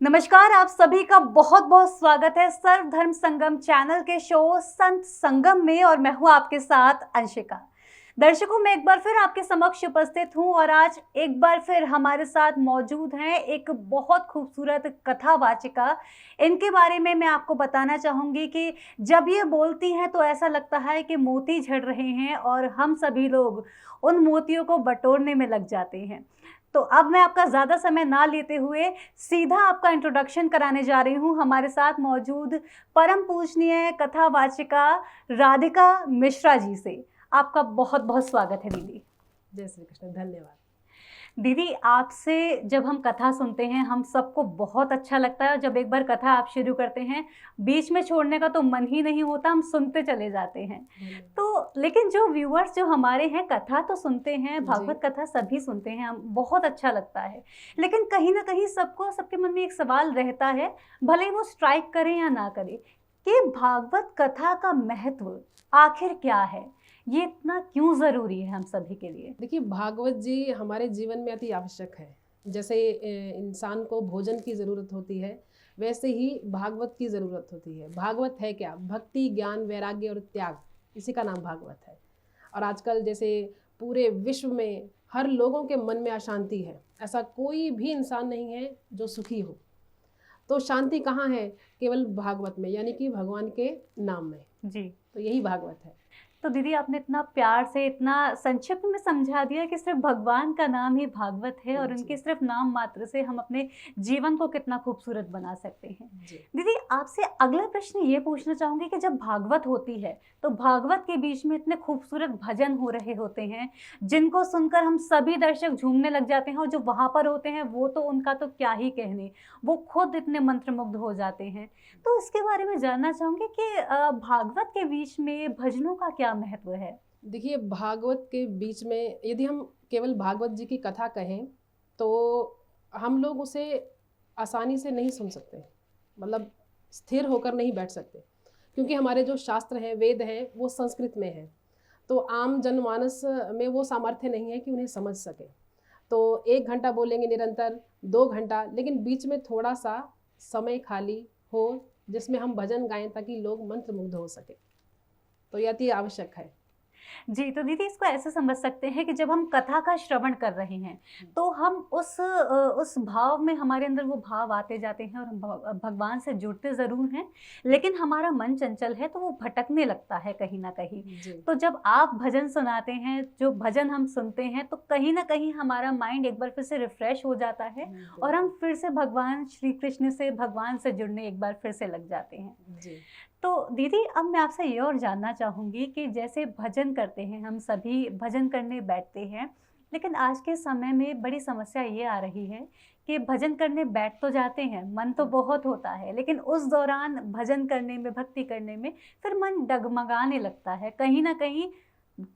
नमस्कार, आप सभी का बहुत बहुत स्वागत है सर्वधर्म संगम चैनल के शो संत संगम में। और मैं हूं आपके साथ अंशिका। दर्शकों, मैं एक बार फिर आपके समक्ष उपस्थित हूं और आज एक बार फिर हमारे साथ मौजूद हैं एक बहुत खूबसूरत कथावाचिका। इनके बारे में मैं आपको बताना चाहूंगी कि जब ये बोलती हैं तो ऐसा लगता है कि मोती झड़ रहे हैं और हम सभी लोग उन मोतियों को बटोरने में लग जाते हैं। तो अब मैं आपका ज़्यादा समय ना लेते हुए सीधा आपका इंट्रोडक्शन कराने जा रही हूँ हमारे साथ मौजूद परम पूजनीय कथावाचिका राधिका मिश्रा जी से। आपका बहुत बहुत स्वागत है दीदी। जय श्री कृष्ण। धन्यवाद दीदी, आपसे जब हम कथा सुनते हैं हम सबको बहुत अच्छा लगता है और जब एक बार कथा आप शुरू करते हैं बीच में छोड़ने का तो मन ही नहीं होता, हम सुनते चले जाते हैं। तो लेकिन जो व्यूअर्स जो हमारे हैं कथा तो सुनते हैं, भागवत कथा सभी सुनते हैं, हम बहुत अच्छा लगता है, लेकिन कहीं ना कहीं सबको सबके मन में एक सवाल रहता है, भले ही वो स्ट्राइक करें या ना करें, कि भागवत कथा का महत्व आखिर क्या है, ये इतना क्यों ज़रूरी है हम सभी के लिए। देखिए, भागवत जी हमारे जीवन में अति आवश्यक है। जैसे इंसान को भोजन की ज़रूरत होती है, वैसे ही भागवत की ज़रूरत होती है। भागवत है क्या? भक्ति, ज्ञान, वैराग्य और त्याग, इसी का नाम भागवत है। और आजकल जैसे पूरे विश्व में हर लोगों के मन में अशांति है, ऐसा कोई भी इंसान नहीं है जो सुखी हो। तो शांति कहाँ है? केवल भागवत में, यानी कि भगवान के नाम में। जी, तो यही भागवत है। तो दीदी आपने इतना प्यार से इतना संक्षिप्त में समझा दिया कि सिर्फ भगवान का नाम ही भागवत है और उनके सिर्फ नाम मात्र से हम अपने जीवन को कितना खूबसूरत बना सकते हैं। दीदी, आपसे अगला प्रश्न ये पूछना चाहूँगी कि जब भागवत होती है तो भागवत के बीच में इतने खूबसूरत भजन हो रहे होते हैं जिनको सुनकर हम सभी दर्शक झूमने लग जाते हैं, और जो वहाँ पर होते हैं वो तो उनका तो क्या ही कहने, वो खुद इतने मंत्रमुग्ध हो जाते हैं। तो इसके बारे में जानना चाहूँगी कि भागवत के बीच में भजनों का क्या महत्व है। देखिए, भागवत के बीच में यदि हम केवल भागवत जी की कथा कहें तो हम लोग उसे आसानी से नहीं सुन सकते, मतलब स्थिर होकर नहीं बैठ सकते, क्योंकि हमारे जो शास्त्र हैं, वेद हैं, वो संस्कृत में हैं। तो आम जनमानस में वो सामर्थ्य नहीं है कि उन्हें समझ सके। तो 1 घंटा बोलेंगे निरंतर, 2 घंटा, लेकिन बीच में थोड़ा सा समय खाली हो जिसमें हम भजन गाएं ताकि लोग मंत्रमुग्ध हो सके, तो यह अति आवश्यक है। जी, तो दीदी इसको ऐसे समझ सकते हैं कि जब हम कथा का श्रवण कर रहे हैं तो हम उस भाव में, हमारे अंदर वो भाव आते जाते हैं और हम भगवान से जुड़ते ज़रूर हैं, लेकिन हमारा मन चंचल है तो वो भटकने लगता है कहीं ना कहीं। तो जब आप भजन सुनाते हैं, जो भजन हम सुनते हैं, तो कहीं ना कहीं हमारा माइंड एक बार फिर से रिफ्रेश हो जाता है और हम फिर से भगवान श्री कृष्ण से, भगवान से जुड़ने एक बार फिर से लग जाते हैं। तो दीदी, अब मैं आपसे ये और जानना चाहूँगी कि जैसे भजन करते हैं, हम सभी भजन करने बैठते हैं, लेकिन आज के समय में बड़ी समस्या ये आ रही है कि भजन करने बैठ तो जाते हैं, मन तो बहुत होता है, लेकिन उस दौरान भजन करने में, भक्ति करने में फिर मन डगमगाने लगता है। कहीं ना कहीं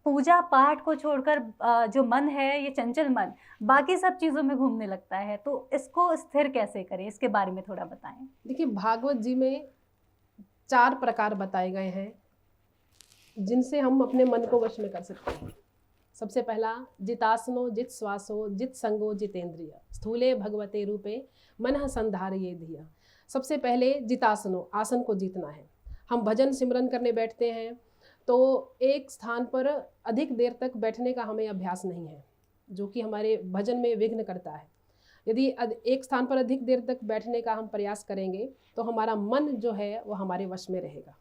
पूजा पाठ को छोड़कर जो मन है, ये चंचल मन बाकी सब चीज़ों में घूमने लगता है। तो इसको स्थिर कैसे करें, इसके बारे में थोड़ा बताएं। देखिए, भागवत जी में 4 प्रकार बताए गए हैं जिनसे हम अपने मन को वश में कर सकते हैं। सबसे पहला, जितासनो जित श्वासो जित संगो जितेंद्रिय स्थूले भगवते रूपे मनः संधारये धिया। सबसे पहले जितासनो, आसन को जीतना है। हम भजन सिमरन करने बैठते हैं तो एक स्थान पर अधिक देर तक बैठने का हमें अभ्यास नहीं है, जो कि हमारे भजन में विघ्न करता है। यदि एक स्थान पर अधिक देर तक बैठने का हम प्रयास करेंगे तो हमारा मन जो है वो हमारे वश में रहेगा।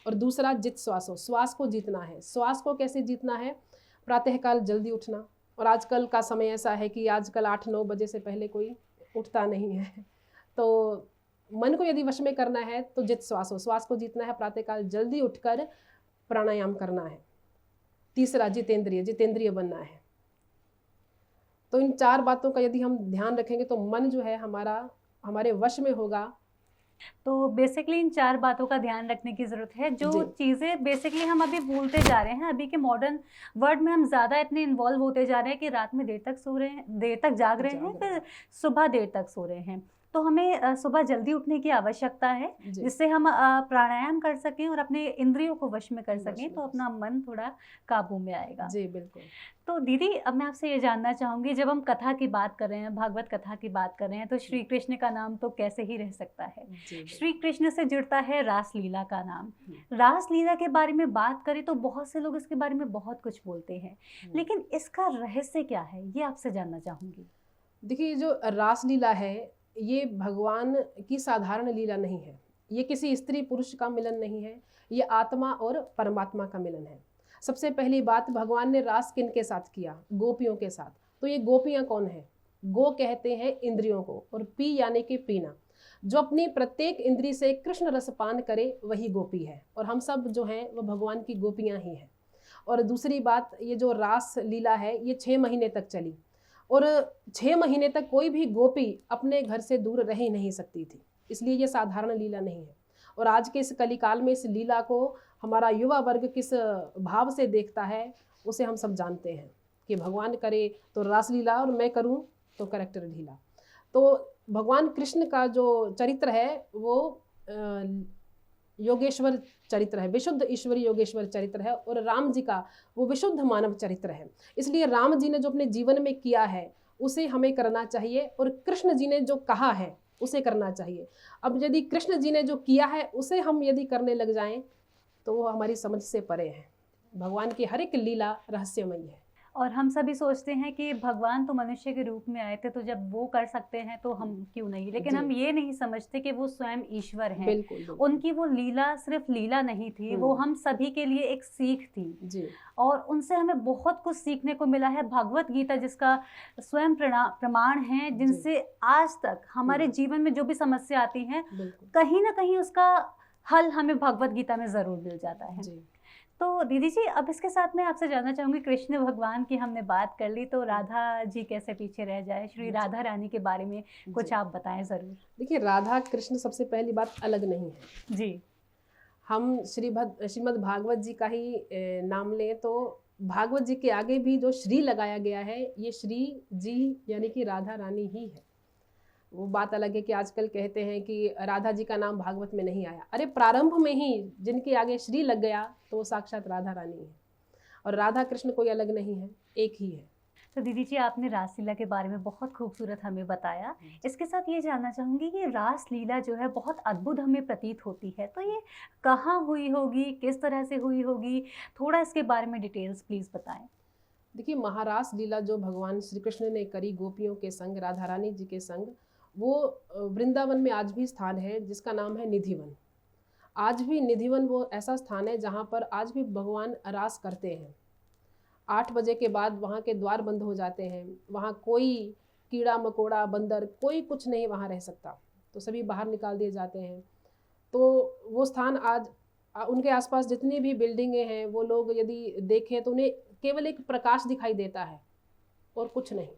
और दूसरा, जित श्वासो, श्वास को जीतना है। श्वास को कैसे जीतना है? प्रातःकाल जल्दी उठना, और आजकल का समय ऐसा है कि आजकल 8-9 बजे से पहले कोई उठता नहीं है। तो मन को यदि वश में करना है तो जित श्वासो, श्वास को जीतना है, प्रातःकाल जल्दी उठकर प्राणायाम करना है। तीसरा, जितेंद्रिय, जितेंद्रिय बनना है। तो इन 4 बातों का यदि हम ध्यान रखेंगे तो मन जो है हमारा हमारे वश में होगा। तो बेसिकली इन 4 बातों का ध्यान रखने की ज़रूरत है। जो चीज़ें बेसिकली हम अभी भूलते जा रहे हैं, अभी के मॉडर्न वर्ल्ड में हम ज़्यादा इतने इन्वॉल्व होते जा रहे हैं कि रात में देर तक सो रहे हैं, देर तक जाग रहे हैं, फिर सुबह देर तक सो रहे हैं। तो हमें सुबह जल्दी उठने की आवश्यकता है, जी। जिससे हम प्राणायाम कर सकें और अपने इंद्रियों को वश में कर वश सकें, में तो कर अपना मन थोड़ा काबू में आएगा। जी, बिल्कुल। तो दीदी, अब मैं आपसे ये जानना चाहूँगी, जब हम कथा की बात कर रहे हैं, भागवत कथा की बात कर रहे हैं, तो श्री कृष्ण का नाम तो कैसे ही रह सकता है। जी, श्री कृष्ण से जुड़ता है रास लीला का नाम। हुँ, रास लीला के बारे में बात करें तो बहुत से लोग इसके बारे में बहुत कुछ बोलते हैं, हुँ। लेकिन इसका रहस्य क्या है, ये आपसे जानना चाहूँगी। देखिए, जो रासलीला है, ये भगवान की साधारण लीला नहीं है। ये किसी स्त्री पुरुष का मिलन नहीं है, ये आत्मा और परमात्मा का मिलन है। सबसे पहली बात, भगवान ने रास किनके साथ किया? गोपियों के साथ। तो ये गोपियाँ कौन हैं? गो कहते हैं इंद्रियों को, और पी यानी कि पीना। जो अपनी प्रत्येक इंद्री से कृष्ण रस पान करे वही गोपी है, और हम सब जो हैं वो भगवान की गोपियाँ ही हैं। और दूसरी बात, ये जो रास लीला है ये 6 महीने तक चली, और 6 महीने तक कोई भी गोपी अपने घर से दूर रह ही नहीं सकती थी। इसलिए ये साधारण लीला नहीं है। और आज के इस कलिकाल में इस लीला को हमारा युवा वर्ग किस भाव से देखता है, उसे हम सब जानते हैं कि भगवान करे तो रासलीला और मैं करूं तो करैक्टर ढीला। तो भगवान कृष्ण का जो चरित्र है वो योगेश्वर चरित्र है, विशुद्ध ईश्वरी योगेश्वर चरित्र है, और राम जी का वो विशुद्ध मानव चरित्र है। इसलिए राम जी ने जो अपने जीवन में किया है उसे हमें करना चाहिए, और कृष्ण जी ने जो कहा है उसे करना चाहिए। अब यदि कृष्ण जी ने जो किया है उसे हम यदि करने लग जाएं तो वो हमारी समझ से परे है। भगवान की हर एक लीला रहस्यमयी है। और हम सभी सोचते हैं कि भगवान तो मनुष्य के रूप में आए थे, तो जब वो कर सकते हैं तो हम क्यों नहीं, लेकिन जी। हम ये नहीं समझते कि वो स्वयं ईश्वर हैं। बिल्कुल, बिल्कुल। उनकी वो लीला सिर्फ लीला नहीं थी, वो हम सभी के लिए एक सीख थी, जी, और उनसे हमें बहुत कुछ सीखने को मिला है। भगवत गीता जिसका स्वयं प्रमाण है, जिनसे आज तक हमारे जीवन में जो भी समस्या आती है, बिल्कुल। कहीं ना कहीं उसका हल हमें भगवत गीता में ज़रूर मिल जाता है। जी। तो दीदी जी, अब इसके साथ मैं आपसे जानना चाहूँगी, कृष्ण भगवान की हमने बात कर ली, तो राधा जी कैसे पीछे रह जाए, श्री राधा रानी के बारे में कुछ जी। आप बताएं ज़रूर। देखिए, राधा कृष्ण सबसे पहली बात अलग नहीं है। जी। हम श्रीमद् भागवत जी का ही नाम लें तो भागवत जी के आगे भी जो श्री लगाया गया है, ये श्री जी यानी कि राधा रानी ही है। वो बात अलग है कि आजकल कहते हैं कि राधा जी का नाम भागवत में नहीं आया। अरे, प्रारंभ में ही जिनके आगे श्री लग गया तो वो साक्षात राधा रानी है, और राधा कृष्ण कोई अलग नहीं है, एक ही है। तो दीदी जी, आपने रासलीला के बारे में बहुत खूबसूरत हमें बताया। इसके साथ ये जानना चाहूँगी कि रासलीला जो है बहुत अद्भुत हमें प्रतीत होती है, तो ये कहाँ हुई होगी, किस तरह से हुई होगी, थोड़ा इसके बारे में डिटेल्स प्लीज़ बताएं। देखिए, महारास लीला जो भगवान श्री कृष्ण ने करी गोपियों के संग, राधा रानी जी के संग, वो वृंदावन में आज भी स्थान है जिसका नाम है निधिवन। आज भी निधिवन वो ऐसा स्थान है जहाँ पर आज भी भगवान रास करते हैं। 8 बजे के बाद वहाँ के द्वार बंद हो जाते हैं। वहाँ कोई कीड़ा मकोड़ा बंदर कोई कुछ नहीं वहाँ रह सकता, तो सभी बाहर निकाल दिए जाते हैं। तो वो स्थान आज उनके आसपास जितनी भी बिल्डिंगें हैं, वो लोग यदि देखें तो उन्हें केवल एक प्रकाश दिखाई देता है और कुछ नहीं।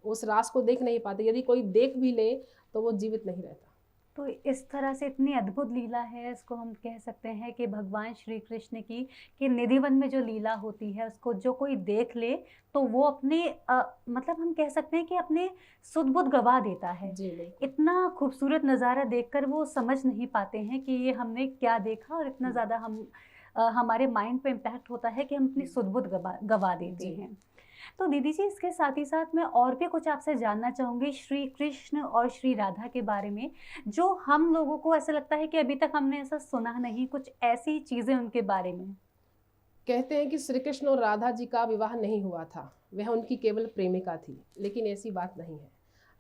उस रास को देख नहीं पाते। यदि कोई देख भी ले तो वो जीवित नहीं रहता। तो इस तरह से इतनी अद्भुत लीला है, इसको हम कह सकते हैं कि भगवान श्री कृष्ण की कि निधिवन में जो लीला होती है उसको जो कोई देख ले तो वो अपने मतलब हम कह सकते हैं कि अपने सुध-बुध गवा देता है। जी, बिल्कुल। इतना खूबसूरत नज़ारा देखकर वो समझ नहीं पाते हैं कि ये हमने क्या देखा, और इतना ज़्यादा हमारे माइंड पे इम्पैक्ट होता है कि हम अपनी सुध-बुध गवा देते जी। हैं। तो दीदी जी, इसके साथ ही साथ मैं और भी कुछ आपसे जानना चाहूँगी श्री कृष्ण और श्री राधा के बारे में, जो हम लोगों को ऐसा लगता है कि अभी तक हमने ऐसा सुना नहीं, कुछ ऐसी चीज़ें उनके बारे में। कहते हैं कि श्री कृष्ण और राधा जी का विवाह नहीं हुआ था, वह उनकी केवल प्रेमिका थी, लेकिन ऐसी बात नहीं है।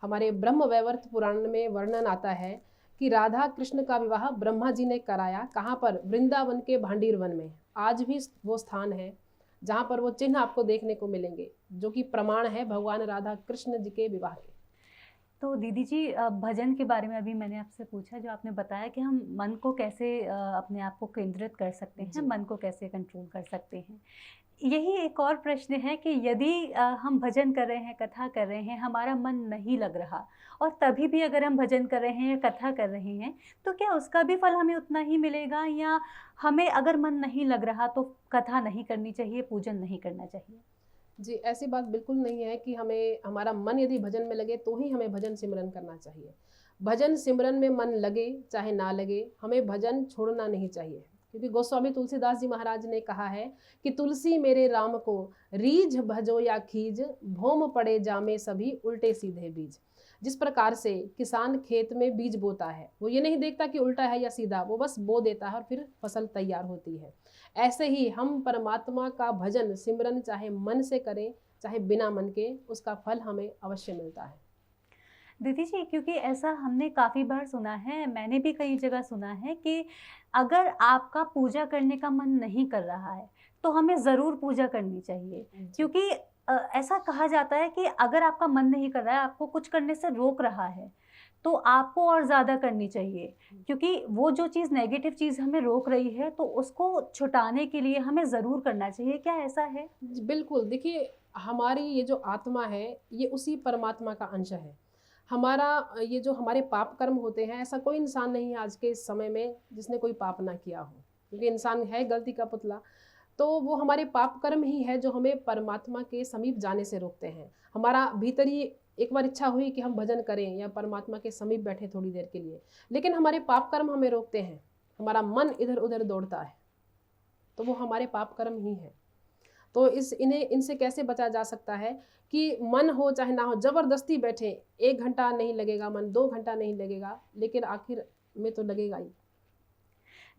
हमारे ब्रह्म वैवर्त पुराण में वर्णन आता है कि राधा कृष्ण का विवाह ब्रह्मा जी ने कराया। कहाँ पर? वृंदावन के भांडीर वन में। आज भी वो स्थान है जहाँ पर वो चिन्ह आपको देखने को मिलेंगे, जो कि प्रमाण है भगवान राधा कृष्ण जी के विवाह के। तो दीदी जी, भजन के बारे में अभी मैंने आपसे पूछा, जो आपने बताया कि हम मन को कैसे अपने आप को केंद्रित कर सकते हैं, मन को कैसे कंट्रोल कर सकते हैं। यही एक और प्रश्न है कि यदि हम भजन कर रहे हैं, कथा कर रहे हैं, हमारा मन नहीं लग रहा, और तभी भी अगर हम भजन कर रहे हैं या कथा कर रहे हैं, तो क्या उसका भी फल हमें उतना ही मिलेगा, या हमें अगर मन नहीं लग रहा तो कथा नहीं करनी चाहिए, पूजन नहीं करना चाहिए? जी, ऐसी बात बिल्कुल नहीं है कि हमें हमारा मन यदि भजन में लगे तो ही हमें भजन सिमरन करना चाहिए। भजन सिमरन में मन लगे चाहे ना लगे, हमें भजन छोड़ना नहीं चाहिए, क्योंकि गोस्वामी तुलसीदास जी महाराज ने कहा है कि तुलसी मेरे राम को रीझ भजो या खीज, भोम पड़े जामे सभी उल्टे सीधे बीज। जिस प्रकार से किसान खेत में बीज बोता है, वो ये नहीं देखता कि उल्टा है या सीधा, वो बस बो देता है और फिर फसल तैयार होती है। ऐसे ही हम परमात्मा का भजन सिमरन चाहे मन से करें चाहे बिना मन के, उसका फल हमें अवश्य मिलता है। दीदी जी, क्योंकि ऐसा हमने काफ़ी बार सुना है, मैंने भी कई जगह सुना है कि अगर आपका पूजा करने का मन नहीं कर रहा है, तो हमें ज़रूर पूजा करनी चाहिए। जी क्योंकि ऐसा कहा जाता है कि अगर आपका मन नहीं कर रहा है, आपको कुछ करने से रोक रहा है, तो आपको और ज़्यादा करनी चाहिए। क्योंकि वो जो चीज़ नेगेटिव चीज़ हमें रोक रही है, तो उसको छुटाने के लिए हमें ज़रूर करना चाहिए। क्या ऐसा है? बिल्कुल, देखिए हमारी ये जो आत्मा है ये उसी परमात्मा का अंश है। हमारा ये जो हमारे पाप कर्म होते हैं, ऐसा कोई इंसान नहीं है आज के इस समय में जिसने कोई पाप ना किया हो, क्योंकि इंसान है गलती का पुतला। तो वो हमारे पाप कर्म ही है जो हमें परमात्मा के समीप जाने से रोकते हैं। हमारा भीतर ही एक बार इच्छा हुई कि हम भजन करें या परमात्मा के समीप बैठे थोड़ी देर के लिए, लेकिन हमारे पाप कर्म हमें रोकते हैं, हमारा मन इधर उधर दौड़ता है, तो वो हमारे पाप कर्म ही है। तो इनसे कैसे बचा जा सकता है कि मन हो चाहे ना हो, जबरदस्ती बैठे, 1 घंटा नहीं लगेगा मन, 2 घंटा नहीं लगेगा, लेकिन आखिर में तो लगेगा ही।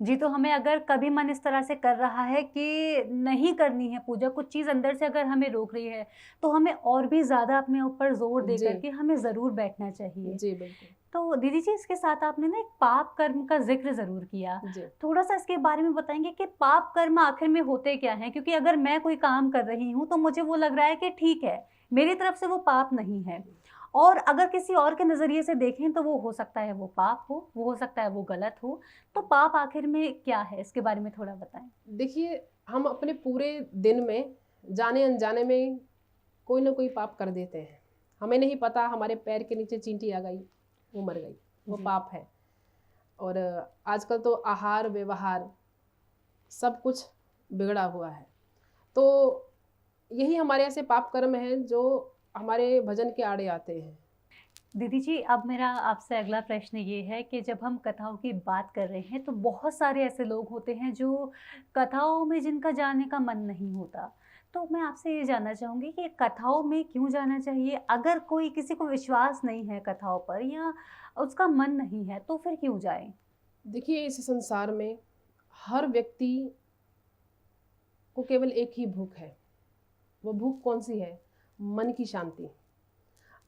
जी, तो हमें अगर कभी मन इस तरह से कर रहा है कि नहीं करनी है पूजा, कुछ चीज़ अंदर से अगर हमें रोक रही है, तो हमें और भी ज़्यादा अपने ऊपर ज़ोर दे जी कर के हमें ज़रूर बैठना चाहिए। जी बिल्कुल। तो दीदी जी, इसके साथ आपने ना एक पाप कर्म का ज़िक्र ज़रूर किया। जी थोड़ा-सा इसके बारे में बताएँगे कि पाप कर्म आखिर में होते क्या हैं? क्योंकि अगर मैं कोई काम कर रही हूँ, तो मुझे वो लग रहा है कि ठीक है, मेरी तरफ से वो पाप नहीं है। और अगर किसी और के नज़रिए से देखें, तो वो हो सकता है वो पाप हो, वो हो सकता है वो गलत हो। तो पाप आखिर में क्या है? इसके बारे में थोड़ा बताएँ। देखिए, हम अपने पूरे दिन में जाने अनजाने में कोई ना कोई पाप कर देते हैं। हमें नहीं पता हमारे पैर के नीचे चींटी आ गई, वो मर गई, वो जी। पाप है। और आजकल तो आहार व्यवहार सब कुछ बिगड़ा हुआ है। तो यही हमारे ऐसे पाप कर्म हैं जो हमारे भजन के आड़े आते हैं। दीदी जी, अब मेरा आपसे अगला प्रश्न ये है कि जब हम कथाओं की बात कर रहे हैं, तो बहुत सारे ऐसे लोग होते हैं जो कथाओं में जिनका जाने का मन नहीं होता। तो मैं आपसे ये जानना चाहूँगी कि कथाओं में क्यों जाना चाहिए? अगर कोई किसी को विश्वास नहीं है कथाओं पर या उसका मन नहीं है, तो फिर क्यों जाए? देखिए, इस संसार में हर व्यक्ति को केवल एक ही भूख है। वो भूख कौन सी है? मन की शांति।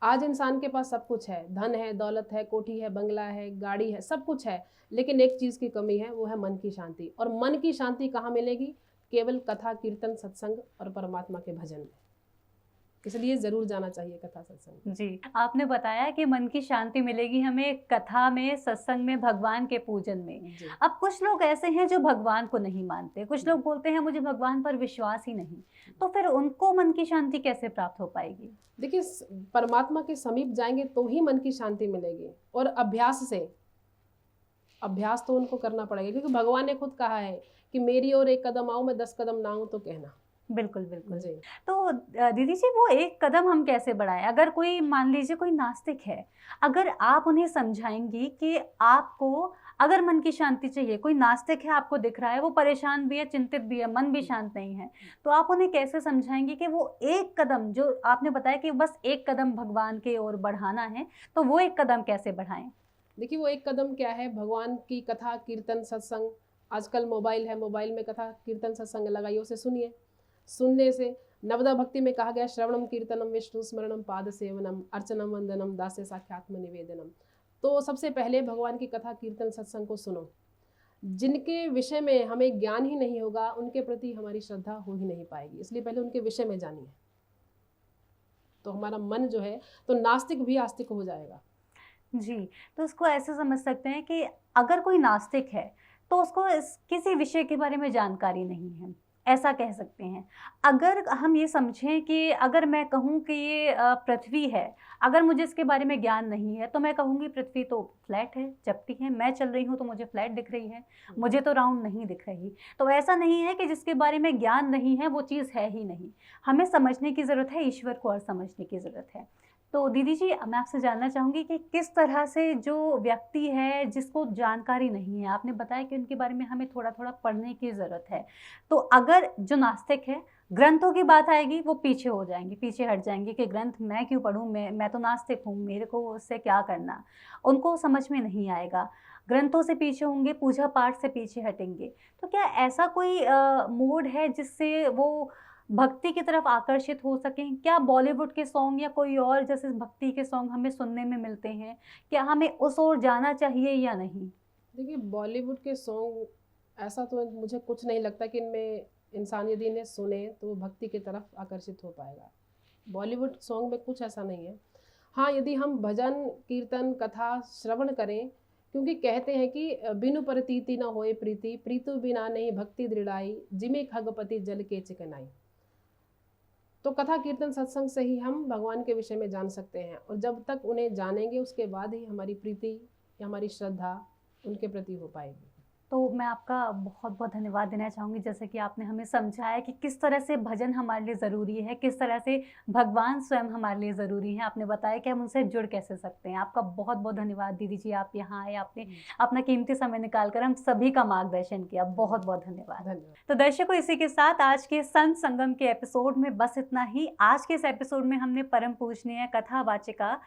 आज इंसान के पास सब कुछ है, धन है, दौलत है, कोठी है, बंगला है, गाड़ी है, सब कुछ है, लेकिन एक चीज़ की कमी है, वो है मन की शांति। और मन की शांति कहाँ मिलेगी? केवल कथा कीर्तन सत्संग और परमात्मा के भजन में। इसलिए ज़रूर जाना चाहिए कथा सत्संग। जी, आपने बताया कि मन की शांति मिलेगी हमें कथा में, सत्संग में, भगवान के पूजन में। जी अब कुछ लोग ऐसे हैं जो भगवान को नहीं मानते, कुछ लोग बोलते हैं मुझे भगवान पर विश्वास ही नहीं, तो फिर उनको मन की शांति कैसे प्राप्त हो पाएगी? देखिए, परमात्मा के समीप जाएंगे तो ही मन की शांति मिलेगी, और अभ्यास तो उनको करना पड़ेगा, क्योंकि भगवान ने खुद कहा है कि मेरी ओर 1 कदम आओ, मैं 10 कदम ना आऊं तो कहना। बिल्कुल, बिल्कुल। जी तो दीदी जी, वो एक कदम हम कैसे बढ़ाएँ? अगर कोई मान लीजिए कोई नास्तिक है, अगर आप उन्हें समझाएँगी कि आपको अगर मन की शांति चाहिए, कोई नास्तिक है आपको दिख रहा है, वो परेशान भी है, चिंतित भी है, मन भी शांत नहीं है, तो आप उन्हें कैसे समझाएँगी कि वो एक कदम जो आपने बताया कि बस एक कदम भगवान की ओर बढ़ाना है, तो वो एक कदम कैसे बढ़ाएँ? देखिए, वो एक कदम क्या है? भगवान की कथा कीर्तन सत्संग। आजकल मोबाइल है, मोबाइल में कथा कीर्तन सत्संग लगाइए, उसे सुनिए। सुनने से नवदा भक्ति में कहा गया, श्रवणम कीर्तनम विष्णु स्मरणम पाद सेवनम अर्चनम वंदनम दास्य साख्यात्म निवेदनम। तो सबसे पहले भगवान की कथा कीर्तन सत्संग को सुनो। जिनके विषय में हमें ज्ञान ही नहीं होगा, उनके प्रति हमारी श्रद्धा हो ही नहीं पाएगी, इसलिए पहले उनके विषय में जानिए, तो हमारा मन जो है, तो नास्तिक भी आस्तिक हो जाएगा। जी, तो उसको ऐसे समझ सकते हैं कि अगर कोई नास्तिक है, तो उसको किसी विषय के बारे में जानकारी नहीं है। ऐसा कह सकते हैं। अगर हम ये समझें कि अगर मैं कहूँ कि ये पृथ्वी है, अगर मुझे इसके बारे में ज्ञान नहीं है तो मैं कहूँगी पृथ्वी तो फ्लैट है, चपटी है, मैं चल रही हूँ तो मुझे फ्लैट दिख रही है, मुझे तो राउंड नहीं दिख रही। तो ऐसा नहीं है कि जिसके बारे में ज्ञान नहीं है वो चीज़ है ही नहीं। हमें समझने की ज़रूरत है, ईश्वर को और समझने की ज़रूरत है। तो दीदी जी, मैं आपसे जानना चाहूँगी कि किस तरह से जो व्यक्ति है जिसको जानकारी नहीं है, आपने बताया कि उनके बारे में हमें थोड़ा-थोड़ा पढ़ने की ज़रूरत है। तो अगर जो नास्तिक है, ग्रंथों की बात आएगी वो पीछे हो जाएँगे, पीछे हट जाएँगे कि ग्रंथ मैं क्यों पढ़ूँ, मैं तो नास्तिक हूँ, मेरे को उससे क्या करना? उनको समझ में नहीं आएगा। ग्रंथों से पीछे होंगे, पूजा-पाठ से पीछे हटेंगे। तो क्या ऐसा कोई मोड है जिससे वो भक्ति की तरफ आकर्षित हो सकें? क्या बॉलीवुड के सॉन्ग या कोई और जैसे भक्ति के सॉन्ग हमें सुनने में मिलते हैं, क्या हमें उस ओर जाना चाहिए या नहीं? देखिए, बॉलीवुड के सॉन्ग ऐसा तो मुझे कुछ नहीं लगता कि इनमें इंसान यदि इन्हें सुने तो वो भक्ति की तरफ आकर्षित हो पाएगा। बॉलीवुड सॉन्ग में कुछ ऐसा नहीं है। हाँ, यदि हम भजन, कीर्तन, कथा श्रवण करें, क्योंकि कहते हैं कि बिनु परतीति न होए प्रीति, प्रीतु बिना नहीं भक्ति दृढ़ाई, जिमे खगपति जल के चिकनाई। तो कथा, कीर्तन, सत्संग से ही हम भगवान के विषय में जान सकते हैं, और जब तक उन्हें जानेंगे उसके बाद ही हमारी प्रीति या हमारी श्रद्धा उनके प्रति हो पाएगी। तो मैं आपका बहुत-बहुत धन्यवाद देना चाहूँगी, जैसे कि आपने हमें समझाया कि किस तरह से भजन हमारे लिए ज़रूरी है, किस तरह से भगवान स्वयं हमारे लिए ज़रूरी हैं। आपने बताया कि हम उनसे जुड़ कैसे सकते हैं। आपका बहुत-बहुत धन्यवाद दीदी जी, आप यहाँ आए, आपने अपना कीमती समय निकाल कर हम सभी का मार्गदर्शन किया। बहुत-बहुत धन्यवाद। धन्यवाद। तो दर्शकों, इसी के साथ आज के संत संगम के एपिसोड में बस इतना ही। आज के इस एपिसोड में हमने परम पूजनीय कथावाचिका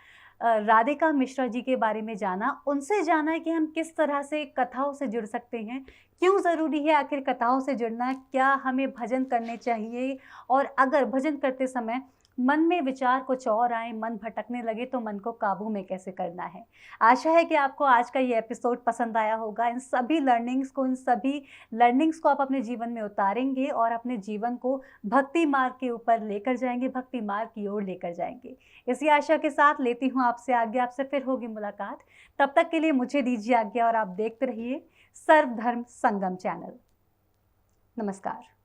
राधिका मिश्रा जी के बारे में जाना, उनसे जाना कि हम किस तरह से कथाओं से जुड़ सकते हैं, क्यों ज़रूरी है आखिर कथाओं से जुड़ना, क्या हमें भजन करने चाहिए, और अगर भजन करते समय मन में विचार कुछ और आए, मन भटकने लगे तो मन को काबू में कैसे करना है। आशा है कि आपको आज का ये एपिसोड पसंद आया होगा। इन सभी लर्निंग्स को आप अपने जीवन में उतारेंगे और अपने जीवन को भक्ति मार्ग के ऊपर लेकर जाएंगे, भक्ति मार्ग की ओर लेकर जाएंगे। इसी आशा के साथ लेती हूँ आपसे आज्ञा। आपसे फिर होगी मुलाकात। तब तक के लिए मुझे दीजिए आज्ञा और आप देखते रहिए सर्वधर्म संगम चैनल। नमस्कार।